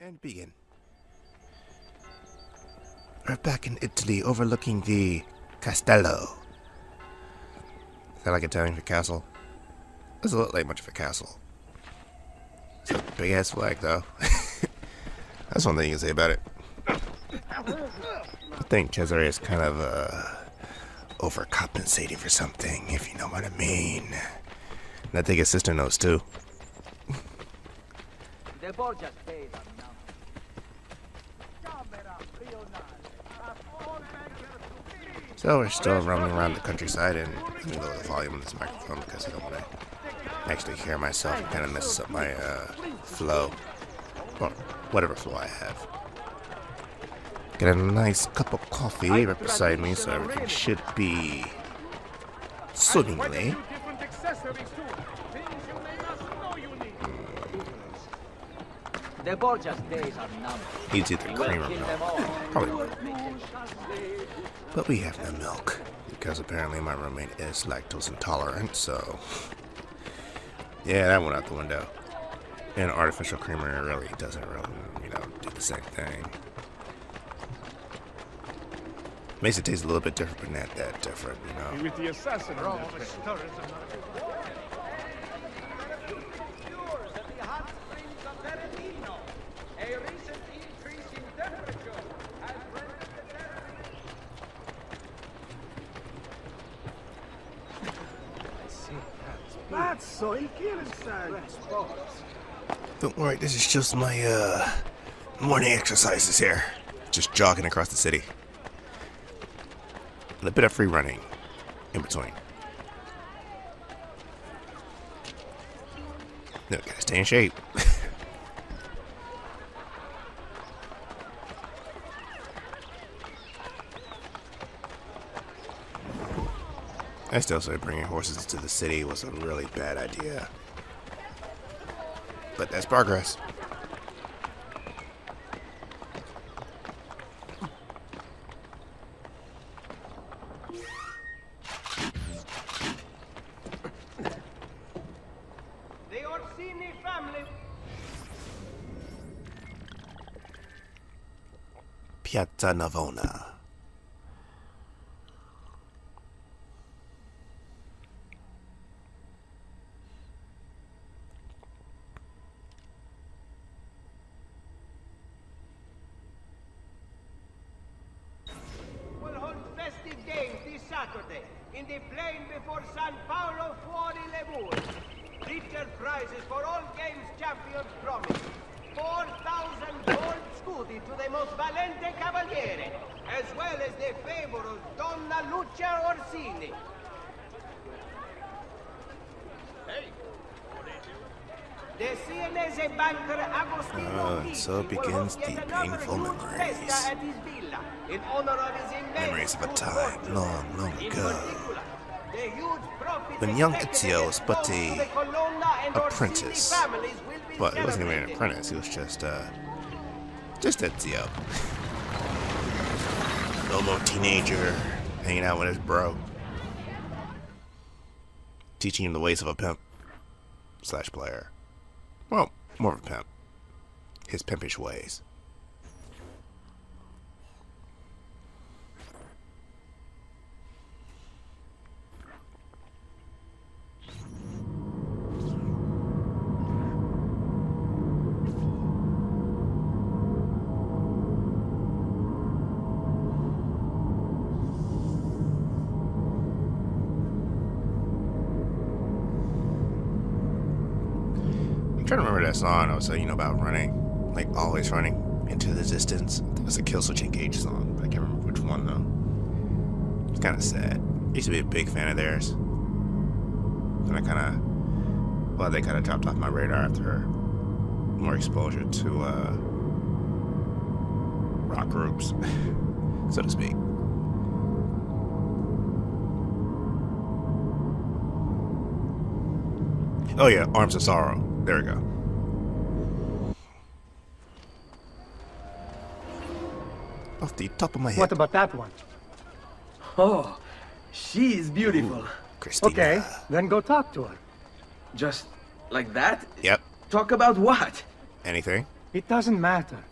And begin. We're back in Italy overlooking the Castello. Is that like Italian for castle? Doesn't look like much of a castle. It's a big ass flag though. That's one thing you can say about it. I think Cesare is kind of overcompensating for something, if you know what I mean. And I think his sister knows too. So we're still roaming around the countryside, and let me lower the volume of this microphone because I don't want to actually hear myself. It kind of messes up my flow, or whatever flow I have. Get a nice cup of coffee right beside me, so everything should be swimmingly. Needs either cream or milk. Probably milk. But we have no milk, because apparently my roommate is lactose intolerant, so... yeah, that went out the window. And artificial creamer really doesn't really, do the same thing. Makes it taste a little bit different, but not that different, With the assassin, That's so inside. Don't worry, this is just my morning exercises here. Just jogging across the city. And a bit of free running in between. No, gotta stay in shape. I still say bringing horses to the city was a really bad idea. But that's progress. The Orsini family. Piazza Navona. Saturday, in the plain before San Paolo fuori le mura. Richer prizes for all games champions promised. 4,000 gold scudi to the most valente cavaliere, as well as the favor of Donna Lucia Orsini. Hey, the Sienese banker Agostino And so begins the painful memories. In honor of his Memories of a time long, long ago, when young Ezio was but a apprentice. But he wasn't even an apprentice, he was just Ezio. Normal teenager, hanging out with his bro. Teaching him the ways of a pimp / player. Well, more of a pimp. His pimpish ways. I'm trying to remember that song I was saying, about running. Like, always running into the distance. I think it was a Killswitch Engage song, but I can't remember which one, though. It's kind of sad. I used to be a big fan of theirs. And they kind of dropped off my radar after more exposure to, rock groups, so to speak. Oh yeah, Arms of Sorrow. There we go. Off the top of my head. What about that one? Oh, she is beautiful. Ooh, Christina. Okay, then go talk to her. Just like that? Yep. Talk about what? Anything? It doesn't matter.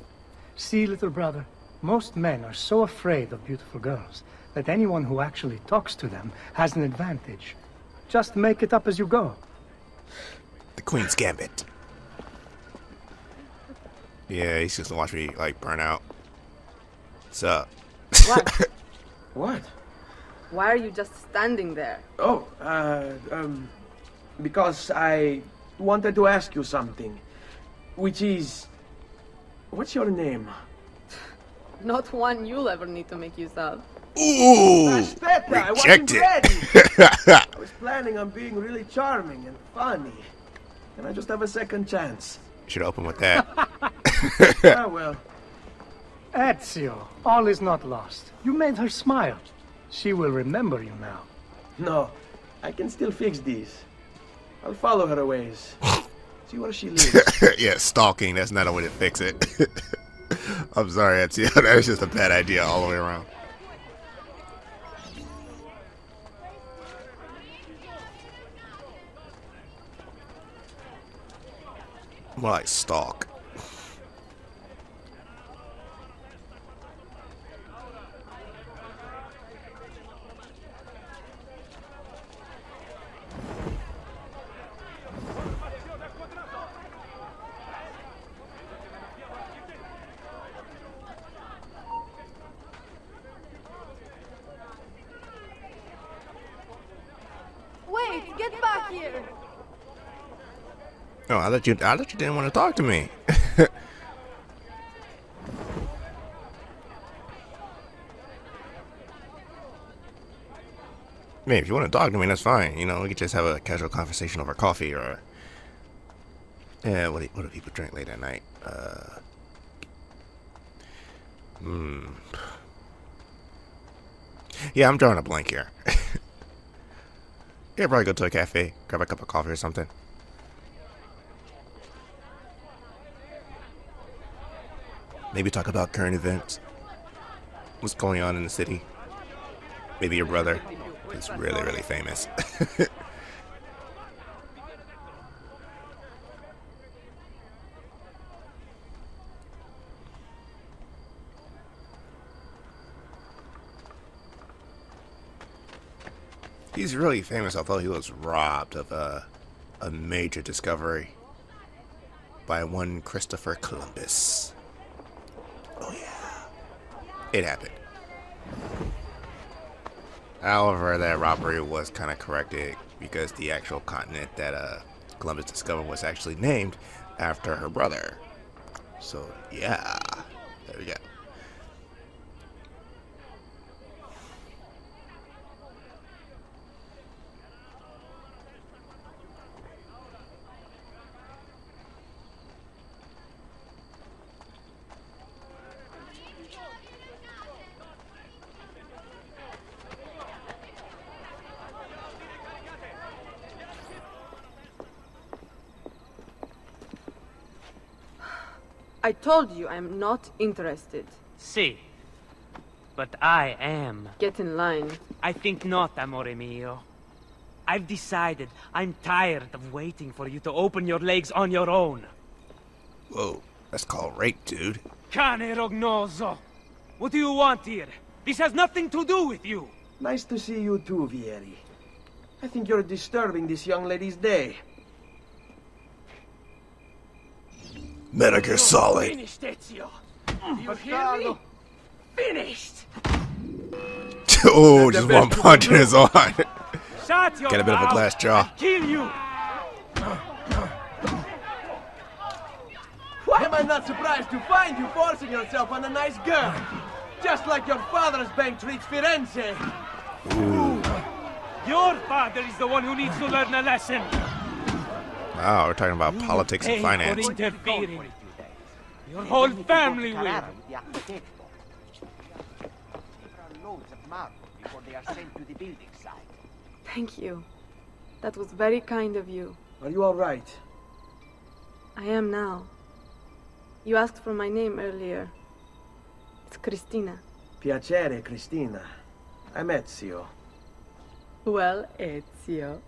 See, little brother, most men are so afraid of beautiful girls that anyone who actually talks to them has an advantage. Just make it up as you go. The Queen's Gambit. Yeah, he's just gonna watch me, like, burn out. What's up? What? What? Why are you just standing there? Oh, because I wanted to ask you something. Which is... What's your name? Not one you'll ever need to make use of. Ooh! Aspetta, I wasn't Rejected. ready. I was planning on being really charming and funny. Can I just have a second chance? Should open with that. Ah, well. Ezio, all is not lost. You made her smile. She will remember you now. No, I can still fix these. I'll follow her ways. See where she lives. Yeah, stalking, that's not a way to fix it. I'm sorry, Ezio. That was just a bad idea all the way around. More like stalk. Wait, get back here! Oh, I thought you didn't want to talk to me. Man, if you want to talk to me, that's fine. You know, we could just have a casual conversation over coffee or... Yeah, what do people drink late at night? Yeah, I'm drawing a blank here. Yeah, probably go to a cafe, grab a cup of coffee or something. Maybe talk about current events. What's going on in the city. Maybe your brother is really, really famous. He's really famous, although he was robbed of a major discovery by one Christopher Columbus. Oh yeah, it happened. However, that robbery was kind of corrected because the actual continent that Columbus discovered was actually named after her brother. So yeah, there we go. I told you I'm not interested. Si. But I am. Get in line. I think not, amore mio. I've decided I'm tired of waiting for you to open your legs on your own. Whoa, that's called rape, dude. Cane rognoso! What do you want here? This has nothing to do with you! Nice to see you too, Vieri. I think you're disturbing this young lady's day. Metal Gear Solid. Finished, Ezio! Do you hear me? Finished! Oh, just one punch and it's on. Shut your Get a bit of a mouth glass jaw. and kill you! Why am I not surprised to find you forcing yourself on a nice girl? Just like your father's bank treats Firenze. Your father is the one who needs to learn a lesson. Wow, we're talking about politics and Pay finance. for interfering. Your whole family will. Thank you. That was very kind of you. Are you all right? I am now. You asked for my name earlier. It's Cristina. Piacere, Cristina. I'm Ezio. Well, Ezio.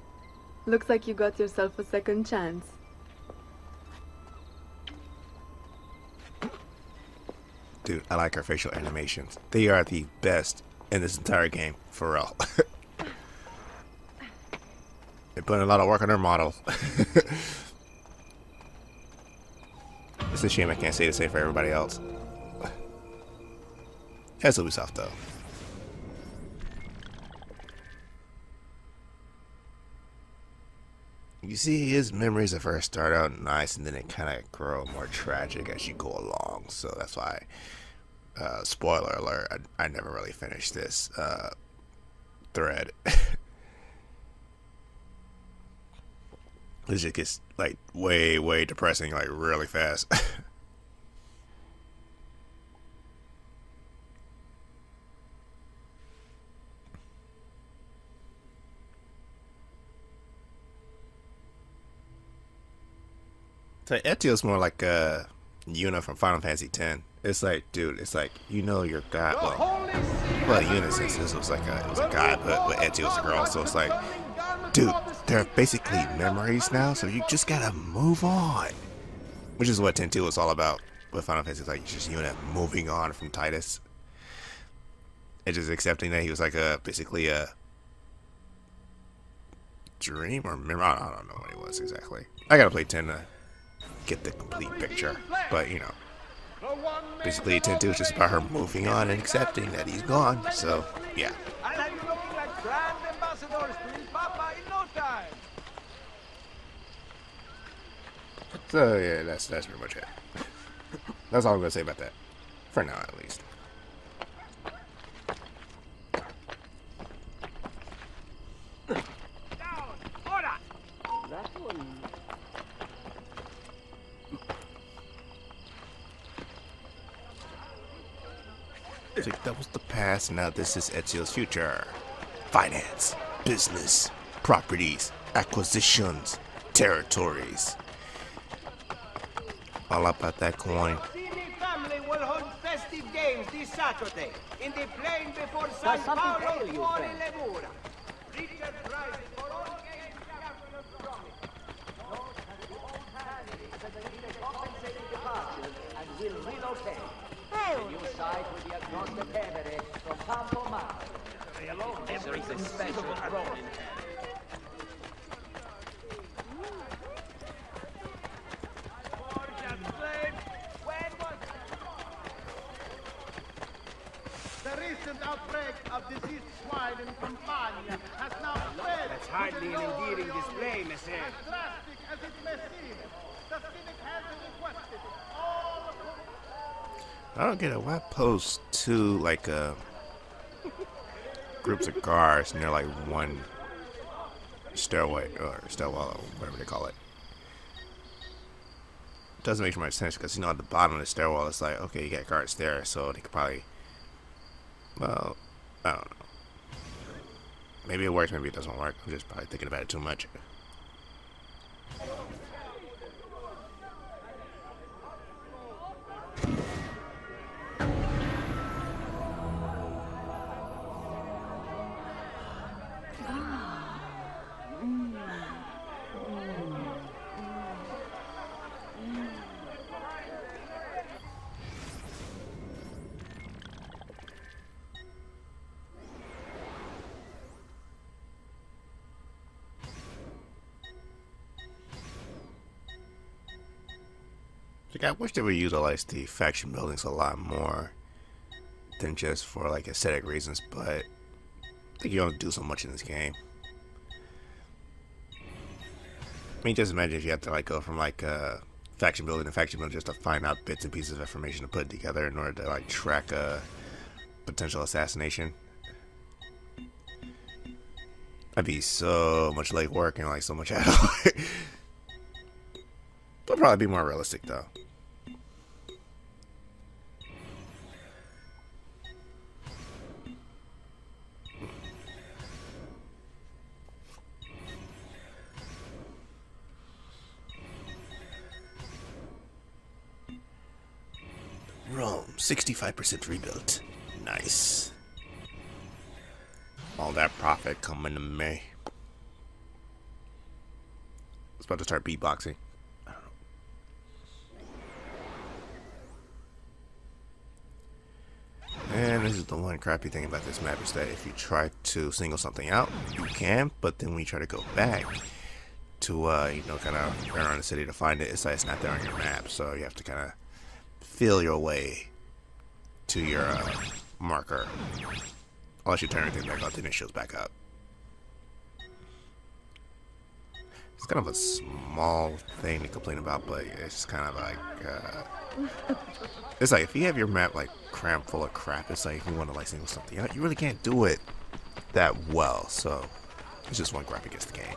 Looks like you got yourself a second chance. Dude, I like her facial animations. They are the best in this entire game, for real. They're putting a lot of work on their model. It's a shame I can't say the same for everybody else. That's Ubisoft, though. You see, his memories at first start out nice, and then they kind of grow more tragic as you go along. So that's why, spoiler alert, I never really finished this thread. It just gets like way depressing, like really fast. So Ezio's more like Yuna from Final Fantasy X. It's like, dude, it's like, you know your god. Well, Yuna since this was like it was a guy, but Ezio's a girl, so it's like, dude, they're basically memories now, so you just gotta move on. Which is what 10-2 was all about with Final Fantasy. Like, just Yuna moving on from Titus. And just accepting that he was like basically a dream or memory. I don't know what it was exactly. I gotta play 10 to get the complete picture. But, you know, basically 10-2 is just about her moving on and accepting that he's gone. So, yeah. I'll have you looking like brand ambassadors to his papa in no time. So, yeah, that's pretty much it. That's all I'm gonna say about that. For now, at least. Down! Order! That one. So that was the past, now this is Ezio's future. Finance, business, properties, acquisitions, territories. All about that coin. The family will hold festive games this Saturday in the plain before San Paolo fuori le mura. Richard prizes for all games champions promise. Note that the old family said they need a compensated departure and will relocate. The new site will be across the Tevere from Campo Marte. Everything special growing. The recent outbreak of diseased swine in Campania has now spread. That's hardly an endearing display, Messer. As drastic as it may seem, the Senate has requested all of I don't get it. Why post two like groups of cars near like one stairway or stairwell or whatever they call it? Doesn't make much sense because, you know, at the bottom of the stairwell it's like, okay, you got cars there, so they could probably, well, I don't know. Maybe it works, maybe it doesn't work. I'm just probably thinking about it too much. Like, I wish they would utilize the faction buildings a lot more than just for like aesthetic reasons, but I think you don't do so much in this game. I mean, just imagine if you have to like go from like faction building to faction building just to find out bits and pieces of information to put together in order to like track a potential assassination. That'd be so much legwork and like so much hassle. It'll probably be more realistic though. Rome, 65% rebuilt. Nice. All that profit coming to me. I was about to start beatboxing. the one crappy thing about this map is that if you try to single something out, you can, but then when you try to go back to, you know, kind of run around the city to find it, it's like it's not there on your map, so you have to kind of feel your way to your marker. Unless you turn everything back on, then it shows back up. It's kind of a small thing to complain about, but it's kind of like, it's like if you have your map like crammed full of crap, it's like if you want to like single something out, you really can't do it that well. So it's just one gripe against the game.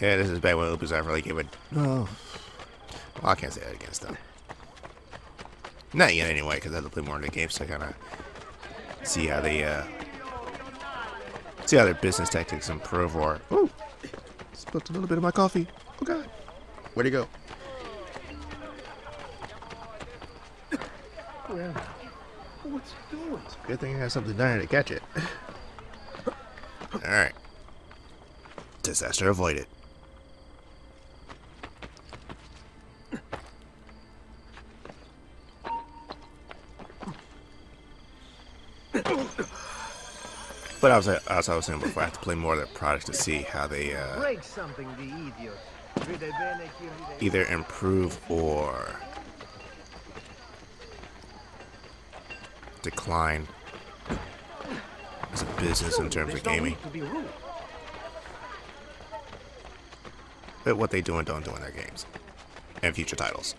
Yeah, this is bad when Opus I really give it. Oh, well, I can't say that against them. Not yet, anyway, because I have to play more of the game, so I kind of see how they see how their business tactics improve. Or ooh, spilled a little bit of my coffee. Oh God, where'd he go? Well, what's he doing? Good thing I got something down here to catch it. All right, disaster avoided. But as I was saying before, I have to play more of their products to see how they Break something, the idiot. either improve or decline as a business in terms of gaming. But what they do and don't do in their games and future titles.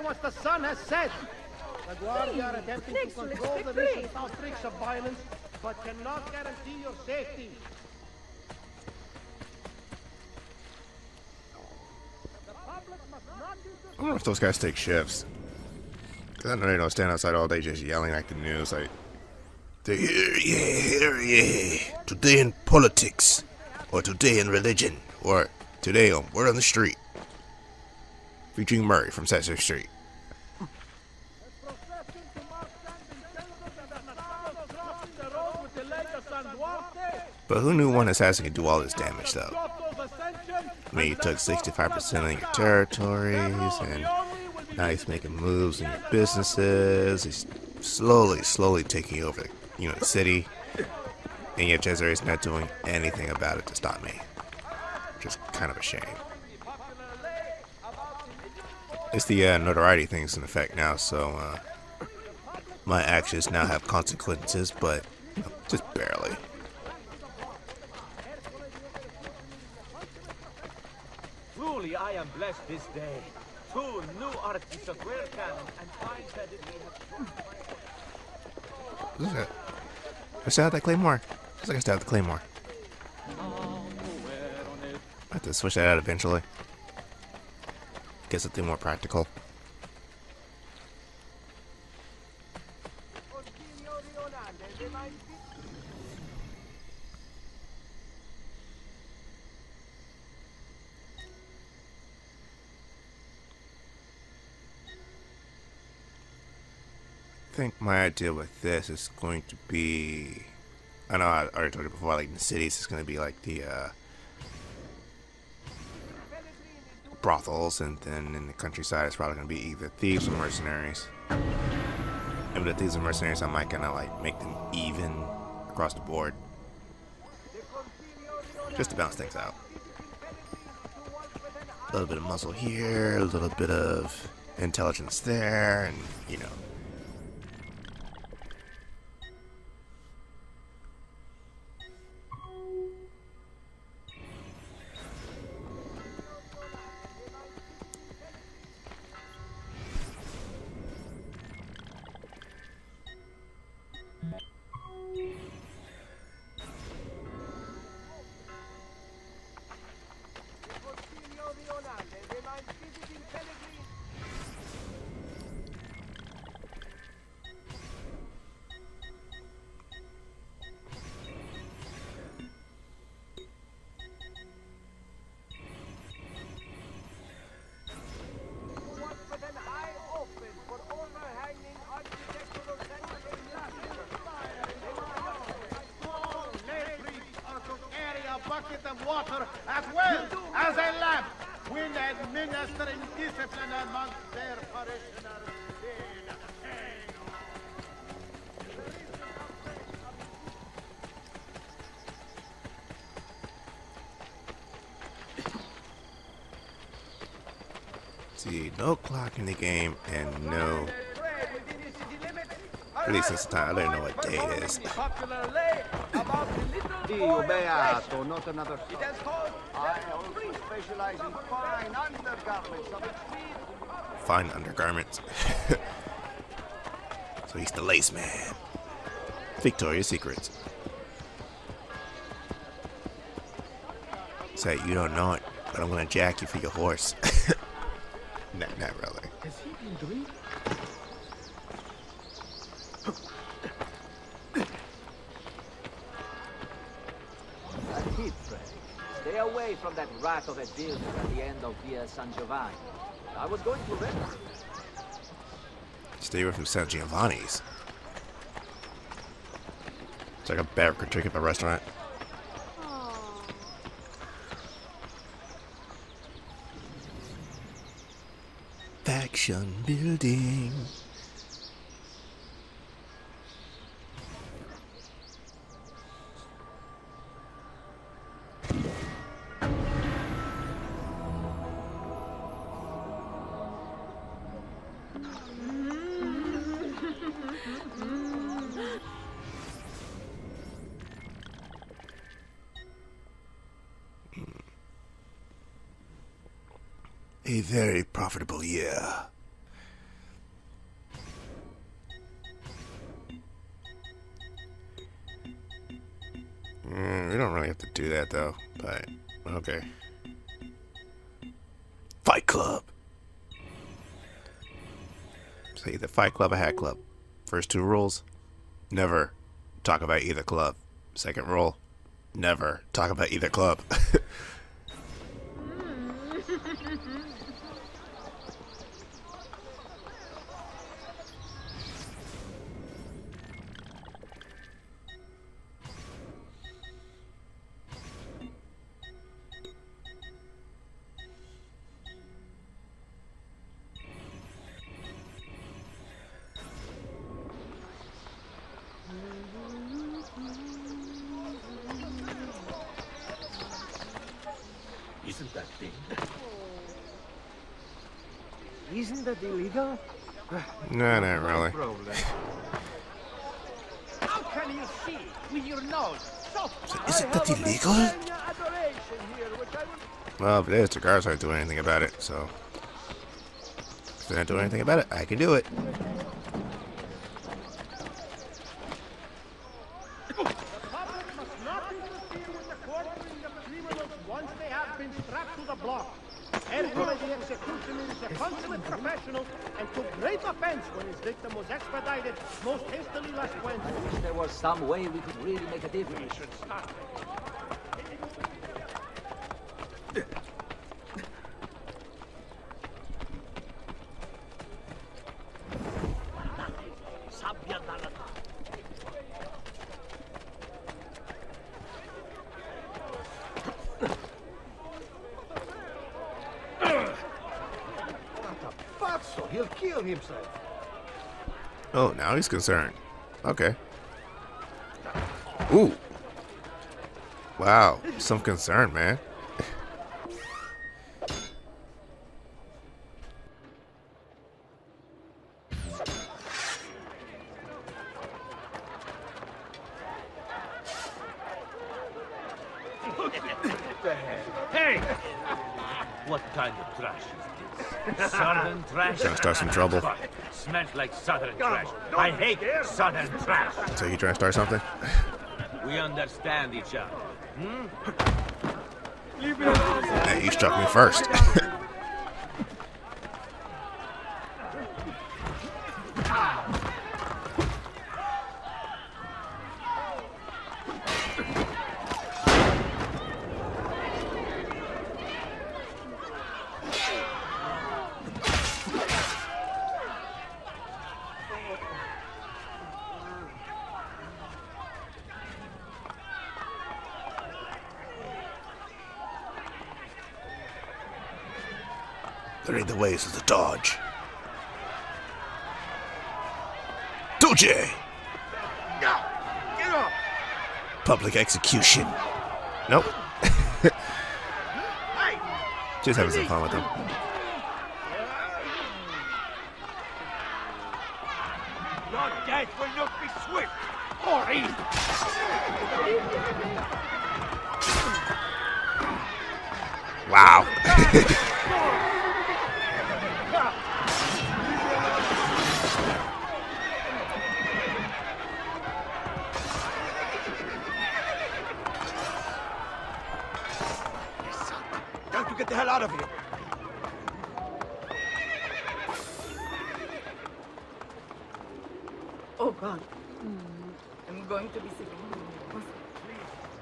Once the sun has set. The Guardia are attempting to control the recent outbreaks of violence, but cannot guarantee your safety. The public must not I wonder if those guys take shifts. Cause I know they don't stand outside all day just yelling like the news, like, hear ye, today in politics, or today in religion, or today on Word on the Street. Featuring Murray from Sesame Street. But who knew one assassin could do all this damage, though? I mean, he took 65% of your territories, and now he's making moves in your businesses. He's slowly taking over, the city. And yet Cesare's not doing anything about it to stop me. Just kind of a shame. It's the notoriety thing's in effect now, so my actions now have consequences, but just barely. Truly, I am blessed this day. 2 new artists of rare cannon and fine-headed we have. What is that? I still have that claymore. Looks like I still have the claymore. I have to switch that out eventually. Get something more practical. I think my idea with this is going to be, I know I already told you before, like in the cities it's going to be like the brothels, and then in the countryside it's probably going to be either thieves or mercenaries. And with the thieves and mercenaries I might kind of like make them even across the board, just to balance things out. A little bit of muscle here, a little bit of intelligence there, and water as well as a lamp when administering discipline amongst their parishioners. See, no clock in the game and no. At least this time, I don't know what day it is. Dio beato, not another song. I also specialize in fine undergarments of extreme. Fine undergarments. So he's the lace man. Victoria's Secrets. Say, you don't know it, but I'm gonna jack you for your horse. Not really. Has he been doing? That's it, Frank. Stay away from that rat of a building at the end of Via San Giovanni. I was going to rent it. Stay away from San Giovanni's. It's like a better critique of a restaurant. Faction building. A very profitable year. We don't really have to do that though, but okay. Fight Club. So either Fight Club or Hat Club. First two rules, never talk about either club. Second rule, never talk about either club. Isn't that thing? Isn't that illegal? No, not really. How can you see with your nose? So Isn't that illegal? Well, if it is, the guards aren't doing anything about it, so if they're not doing anything about it, I can do it. the public must not interfere with the quartering of criminals once they have been strapped to the block. Therefore, the executioner is a consummate professional and took great offense when his victim was expedited most hastily last Wednesday. I wish there was some way we could really make a difference. So he'll kill himself. Oh, now he's concerned. Okay. Ooh. Wow, some concern, man. Hey! What kind of trash is this? Southern trash? Gonna start some trouble. Smells like southern trash. I hate southern trash. So you trying to start something? We understand each other. Hey, you struck me first. Learning the ways of the dodge. Doje! Get up! Public execution. Nope. Just having some fun with them. Your death will not be swift or easy. Wow. Time to get the hell out of here. Oh God. I'm going to be sick.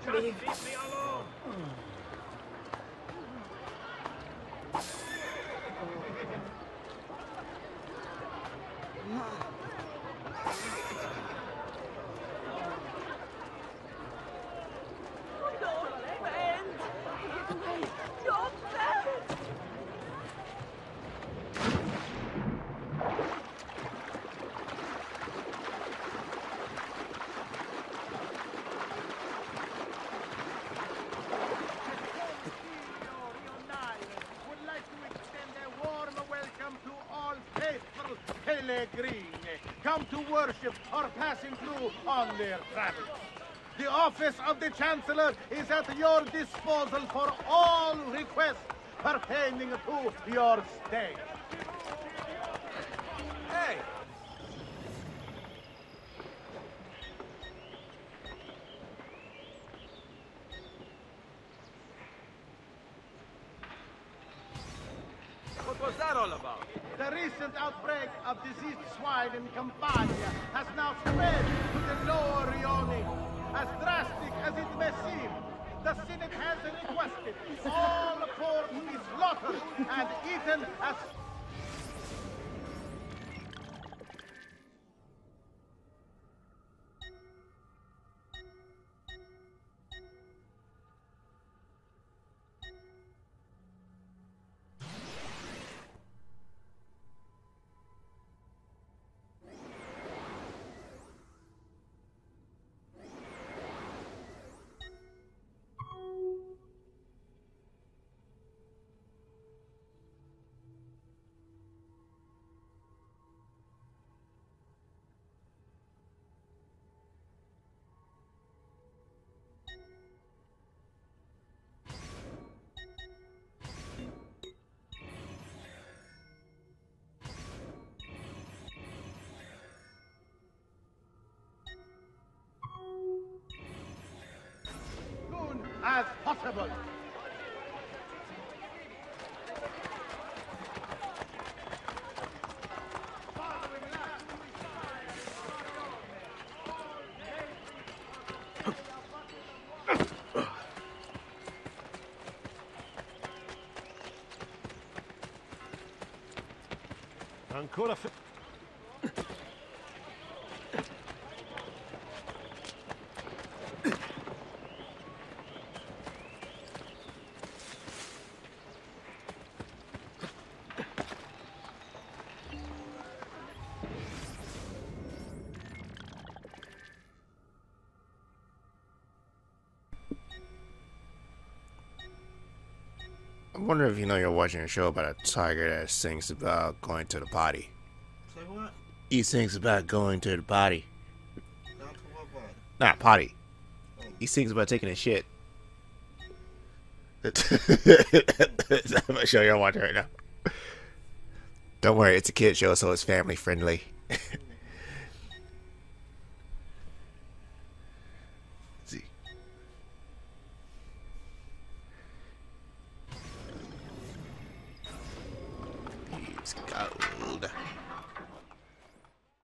Please. Leave me alone. Come to worship or passing through on their travels. The office of the Chancellor is at your disposal for all requests pertaining to your stay. Hey! What was that all about? The recent outbreak of diseased swine in Campania has now spread to the lower Rioni. As drastic as it may seem, the Senate has requested all poor to be slaughtered and eaten as... as possible. Ancora I wonder if you know you're watching a show about a tiger that sings about going to the potty. Say what? He sings about going to the potty. Not to what body? Not potty. Oh. He sings about taking a shit. I'm a show you're watching right now. Don't worry, it's a kid show, so it's family friendly. See. He's gold.